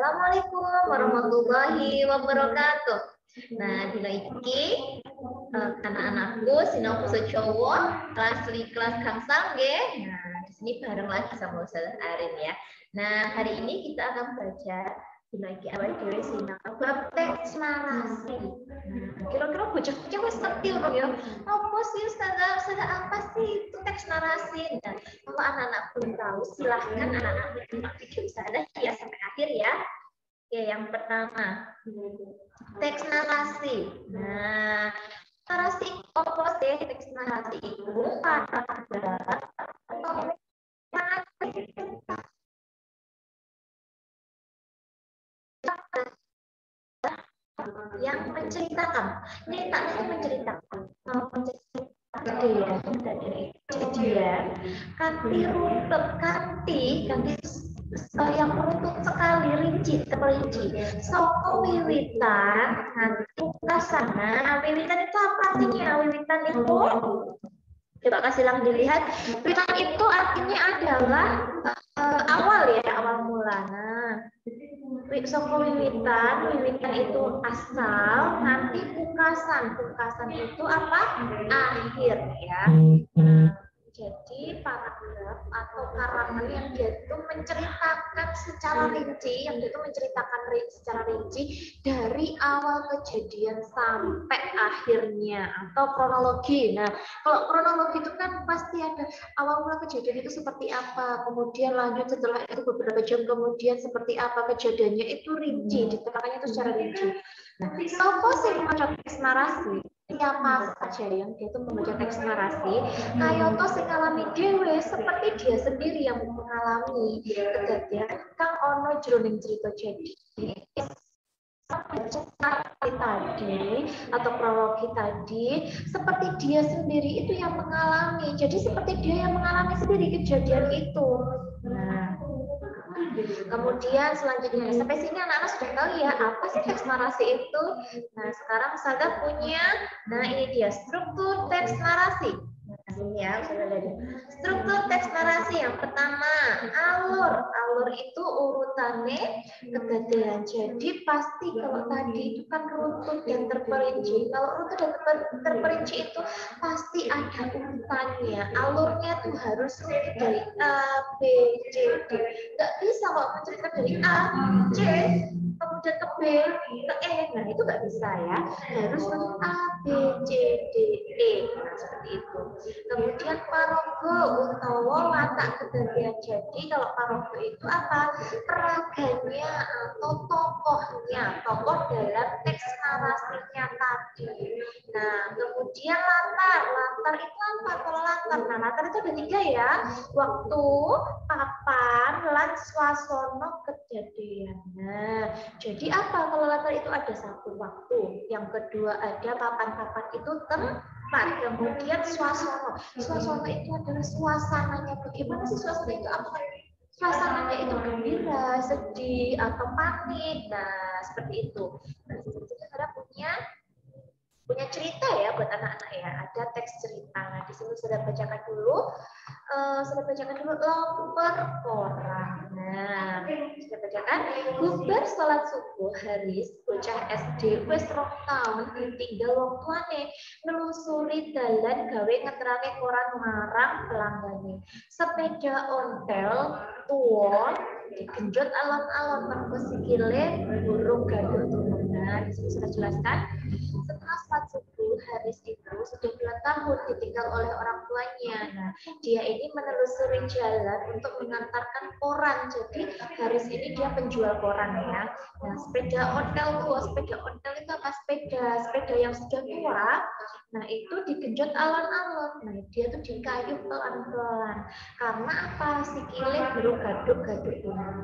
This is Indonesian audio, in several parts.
Assalamualaikum warahmatullahi wabarakatuh. Nah, dina iki anak-anakku sinau basa Jawa kelas gangsal nggih. Nah, di sini bareng lagi sama Ustazah Arin ya. Nah, hari ini kita akan belajar dina iki awake dhewe sinau bab teks narasi. Nah, kira-kira bocah-bocah wis ngerti lho ya. Apa sih Ustazah apa sih itu teks narasi? Nah, kalau anak-anak belum tahu, silahkan anak-anak menyimak video Ustazah ya sampai akhir ya. Oke, yang pertama, teks narasi. Nah, narasi apa sih? Teks narasi itu paragraf yang menceritakan, ini tak menceritakan kejadian, kanti runtut, kanti yang menuntut sekali rinci terperinci. Soko wiwitan nanti pungkasana. Wiwitan itu apa artinya? Wiwitan itu coba kasih lang dilihat. Wiwitan itu artinya adalah awal ya, awal mula. Nah, soko wiwitan itu asal, nanti pungkasan itu apa? Akhir ya. Jadi paragraf atau karangan yang dia itu menceritakan secara rinci, secara rinci dari awal kejadian sampai akhirnya atau kronologi. Nah, kalau kronologi itu kan pasti ada awal mula kejadian itu seperti apa, kemudian lanjut setelah itu beberapa jam kemudian seperti apa kejadiannya, itu rinci, diterangkannya itu secara rinci. Nah, sopo sing maca teks narasi, siapa saja yang dia itu membaca teks narasi, kayoto sing ngalami dhewe, seperti dia sendiri yang mengalami kejadian kang ono jroning cerita. Jadi tadi atau prologi tadi seperti dia sendiri itu yang mengalami, jadi seperti dia yang mengalami sendiri kejadian itu. Nah, kemudian selanjutnya sampai sini anak-anak sudah tahu ya apa sih teks narasi itu. Nah, sekarang saya punya, nah ini dia struktur teks narasi. Ya, struktur teks narasi yang pertama, alur itu urutannya kedadean. Jadi pasti kalau tadi itu kan runtut dan terperinci. Kalau runtut dan terperinci itu pasti ada urutannya. Alurnya tuh harus dari A, B, C, D. Nggak bisa kalau menceritakan dari A, C, kemudian ke B, ke E. Nah, itu nggak bisa ya. Harus A, B, C, D, E. Nah, seperti itu. Kemudian paraga utawa watak kedadean. Jadi kalau paraga itu apa? Peraganya atau tokohnya, tokoh dalam teks narasinya tadi. Nah, kemudian latar itu apa? Kalau latar, nah latar itu ada 3 ya. Waktu, papan, lan swasana kejadian. Nah, jadi apa? Kalau latar itu ada 1 waktu, yang kedua ada papan-papan itu tempat, kemudian swasana. Suasana itu adalah suasananya. Bagaimana sih suasana itu? Apa? Suasananya itu gembira, sedih, atau panik. Nah, seperti itu. Nah, kita punya cerita ya buat anak-anak ya. Ada teks cerita. Nah, di sini sudah bacakan dulu. Lemper koran. Nah, sudah bacakan. Bubar salat subuh Haris, bocah SD wis 2 tahun ditinggal wong tuane, nelusuri dalan gawe ngeterake koran marang pelanggane. Sepeda ontel tuwa digenjot alon-alon mergo sikile burung gaduk turunan. Sudah jelaskan. Setelah salat subuh Haris itu sudah 2 tahun ditinggal oleh orang tuanya. Nah, dia ini menelusuri jalan untuk mengantarkan koran. Jadi Haris ini dia penjual koran ya. Nah, sepeda ontel itu apa? Sepeda yang sudah tua. Nah, itu digenjot alon-alon. Nah, dia tuh dikayuh pelan-pelan. Karena apa? Sikile baru gaduk-gaduk.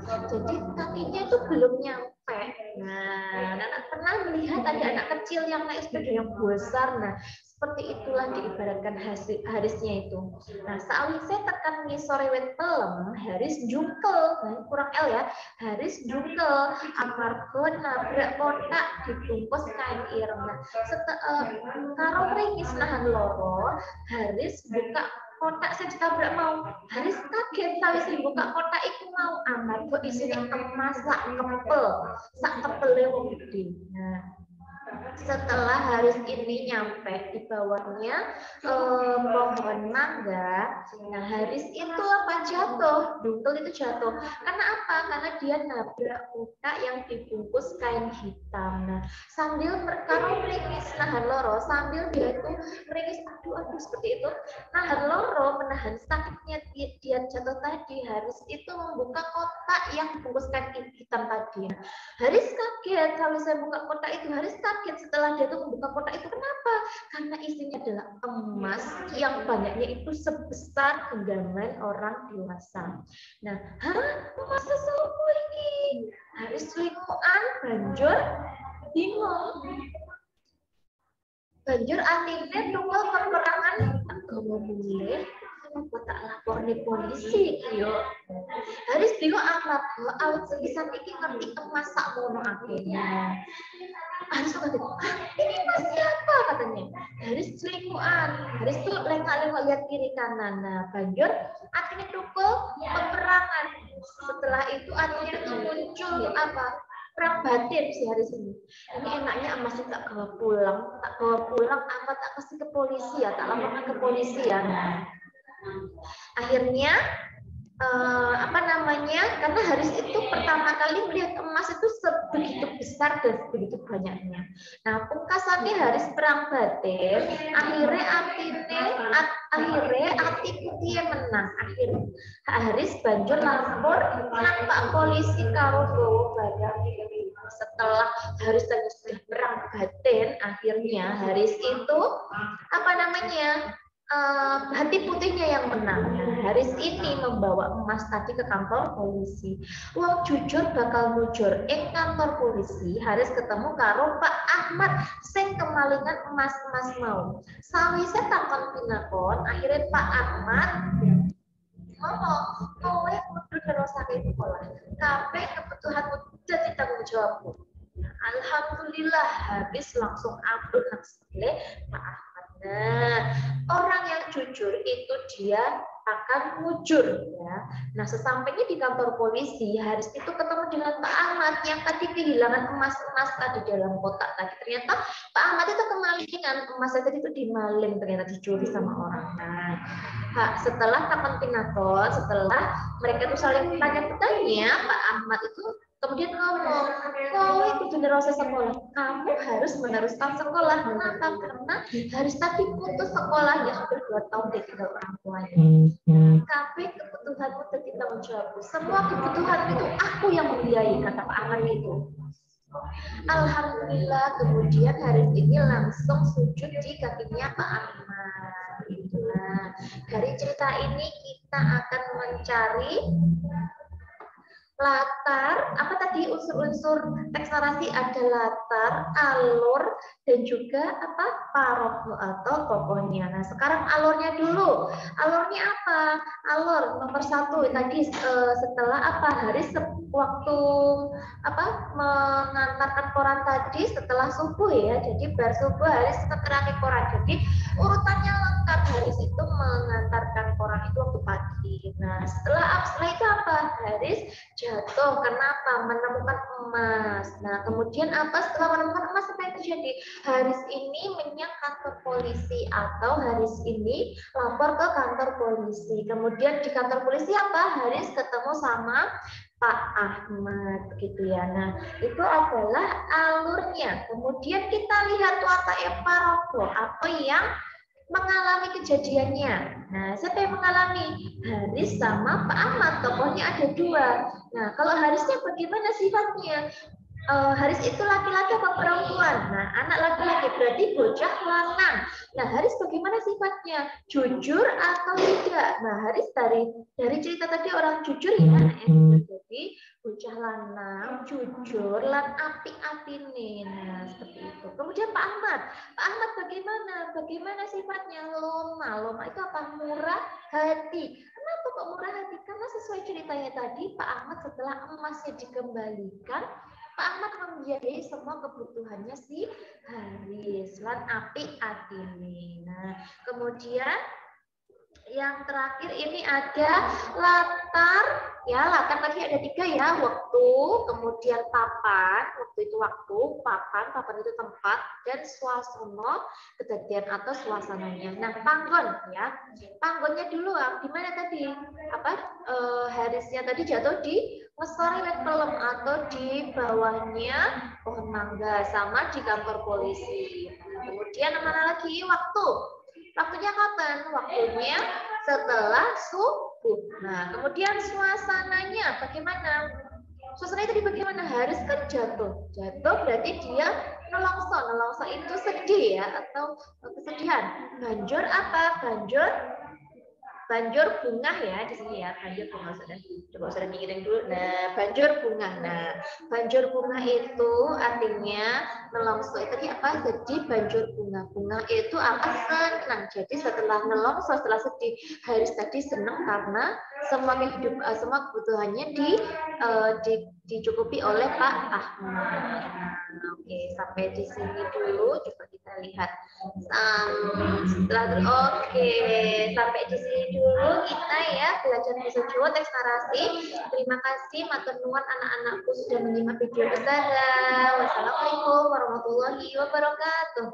Jadi kakinya itu belum nyampe. Nah, anak pernah melihat ada anak kecil yang naik sepeda yang besar. Nah, seperti itulah diibaratkan Harisnya itu. Nah, sakwise tekan ngisore wit pelem, Haris jungkel. Nah, kurang L ya. Haris jungkel amarga nabrak kotak dibungkus kain ireng. Nah, karo ringis nahan loro, Haris buka kotak sing ditabrak mau. Haris kaget sawise buka kotak itu mau amarga mergo isine emas sak kepele wong gede. Nah, setelah Haris ini nyampe di bawahnya pohon mangga, nah Haris itu apa jatuh, Dungkel itu jatuh. Karena apa? Karena dia nabrak kotak yang dibungkus kain hitam. Nah, sambil karo meringis nahan loro, sambil dia itu meringis aduh seperti itu. Nahan loro menahan sakitnya dia jatuh tadi. Haris itu membuka kotak yang dibungkus kain hitam tadi. Nah, Haris kaget kalau saya buka kotak itu. Haris kaget setelah dia tuh membuka kotak itu. Kenapa? Karena isinya adalah emas yang banyaknya itu sebesar genggaman orang dewasa. Nah, emas sesuatu ini Haris lingkungan banjur bingung. Banjur atine tunggal peperangan agama mulih. Kenapa tak lapor nih polisi yo? Haris bingung amat awet sepisan iki ngerti emas sak mono akhirnya. Haris kata, ini emas siapa katanya? Haris selingkuhan. Haris tuh lengkak-lengkak lihat kiri kanan. Nah, banjur akhirnya tukul peperangan. Setelah itu akhirnya muncul apa? Perang batin si Haris ini. Ini enaknya emasnya tak bawa pulang apa tak kasih ke polisi ya, tak laporkan ke polisi ya. Nah, akhirnya karena Haris itu pertama kali melihat emas itu sebegitu besar dan sebegitu banyaknya. Nah, pungkasannya Haris perang batin, akhirnya ati putih menang. Akhirnya Haris banjur lapor nang Pak Polisi karo gowo barang. Setelah Haris tadi sudah perang batin, akhirnya Haris itu hati putihnya yang menang. Haris ini membawa emas tadi ke kantor polisi. Wong jujur bakal mujur. Ing kantor polisi Haris ketemu karo Pak Ahmad sing kemalingan emas-emas mau. Sawise takon pinakon, akhirnya Pak Ahmad ngomong, kowe kudu nerusake sekolah. Kabeh kebutuhanmu dadi tanggung jawabmu. Alhamdulillah Haris langsung ambruk nang sikile Pak Ahmad. Nah, orang yang jujur itu dia akan mujur ya. Nah, sesampainya di kantor polisi, Haris itu ketemu dengan Pak Ahmad yang tadi kehilangan emas-emas tadi dalam kotak tadi. Ternyata Pak Ahmad itu kemalingan, emasnya tadi itu dimaling, ternyata dicuri sama orang. Nah, setelah takon pinakon, setelah mereka itu saling tanya-tanya, Pak Ahmad itu kemudian ngomong, kowe kudu nerusake sekolah. Kamu harus meneruskan sekolah. Kenapa? Karena Haris tadi putus sekolahnya sudah 2 tahun ditinggal orang tuanya. Kabeh kebutuhanmu dadi tanggung jawabku. Semua kebutuhan itu aku yang membiayai, kata Pak Ahmad itu. Alhamdulillah, kemudian Haris ini langsung sujud di kakinya Pak Ahmad. Nah, dari cerita ini kita akan mencari latar, apa tadi unsur-unsur teks narasi ada latar, alur, dan juga apa paroko atau tokohnya. Nah, sekarang alurnya dulu. Alurnya apa? Alur nomor 1 tadi setelah apa Haris waktu mengantarkan koran tadi setelah subuh ya. Jadi bar subuh Haris ngeterake koran. Jadi urutannya lengkap. Haris itu mengantarkan koran itu waktu pagi. Nah, setelah itu apa? Haris jatuh. Kenapa? Menemukan emas. Nah, kemudian apa? Setelah menemukan emas, apa yang terjadi? Haris ini menyak kantor polisi atau Haris ini lapor ke kantor polisi. Kemudian di kantor polisi apa? Haris ketemu sama Pak Ahmad, gitu ya. Nah, itu adalah alurnya. Kemudian kita lihat wataknya paroko, apa yang mengalami kejadiannya. Nah, siapa yang mengalami? Haris sama Pak Ahmad, tokohnya ada 2. Nah, kalau Harisnya bagaimana sifatnya? Haris itu laki-laki apa perempuan? Nah, anak laki-laki berarti bocah lanang. Nah, Haris bagaimana sifatnya? Jujur atau tidak? Nah, Haris dari cerita tadi orang jujur ya. Jadi bocah lanang, jujur, lan api-apine. Nah, seperti itu. Kemudian Pak Ahmad bagaimana? Bagaimana sifatnya? Loma itu apa? Murah hati. Kenapa kok murah hati? Karena sesuai ceritanya tadi, Pak Ahmad setelah emasnya dikembalikan, Pak Ahmad membiayai semua kebutuhannya si Haris lan api atine. Nah, kemudian Yang terakhir ini ada latar, ya latar tadi ada 3 ya, waktu, kemudian papan, waktu itu waktu, papan itu tempat, dan suasana kejadian atau suasananya. Nah panggon ya, panggonnya dulu di mana tadi? Apa Harisnya tadi jatuh di Ngesore Wit Pelem atau di bawahnya pohon mangga sama di kantor polisi. Kemudian mana lagi? Waktu. Waktunya kapan? Waktunya setelah subuh. Nah, kemudian suasananya bagaimana? Suasana tadi bagaimana? Haris kan jatuh. Jatuh berarti dia nelongso. Nelongso itu sedih ya atau kesedihan. Banjur apa? Banjur bunga ya di sini ya, banjur bunga sudah. Coba sudah dikirim dulu. Nah, banjur bunga. Nah, banjur bunga itu artinya nelongso itu tadi apa? Sedih, banjur bunga. Bunga itu apa? Senang. Jadi setelah nelongso, setelah sedih, Haris tadi senang karena semua semua kebutuhannya dicukupi oleh Pak Ahmad. Oke, sampai di sini dulu. Coba kita lihat. Oke, sampai di sini dulu kita ya belajar bahasa Jawa teks narasi. Terima kasih matur nuwun anak-anakku sudah menyimak video saya. Wassalamualaikum warahmatullahi wabarakatuh.